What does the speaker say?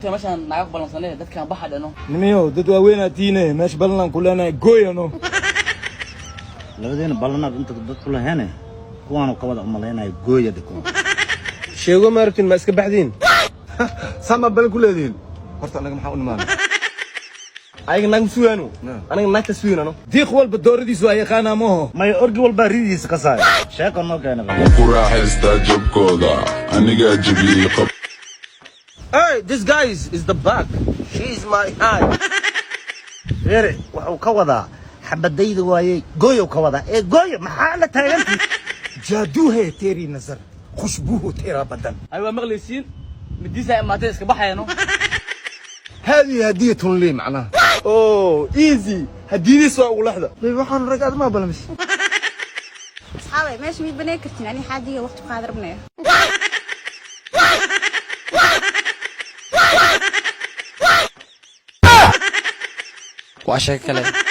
مثلا نعرف بلانسانيه دad كان بحد انه نميو dad waaweyn tiine meesh ballan kulana gooyano labadeena ballanad inta dad kula heene kuwaanu ka wada umaleynay gooyada ku sheego martin ma iska baxdiin sama ballan kuleedin horta anaga maxaa u nimaanay ayaga nag suugaano anaga nag suugaano diiq walba dooradiisu ay yaqaan amaho may orgi walba ridiisa ka saay sheeko noo keenay ku raaxaysta jabkooda aniga jabiye qab Hey, this guy is the back. She's my eye. Ere wuxuu ka wadaa xabadayda waayay gooyo ka wadaa gooyo maxaa la taagantii जादू है तेरी नजर खुशबू हो तेरा बदन ايوه مغليسين مديسه ما تسك بحينو هذه هدية لي معناها اوه ايزي هديني سوا لحظة waxaan rag aad ma balmis اصحابي ماشي مي بني كرتين اني حاديه وقت قادر بنيه واشكله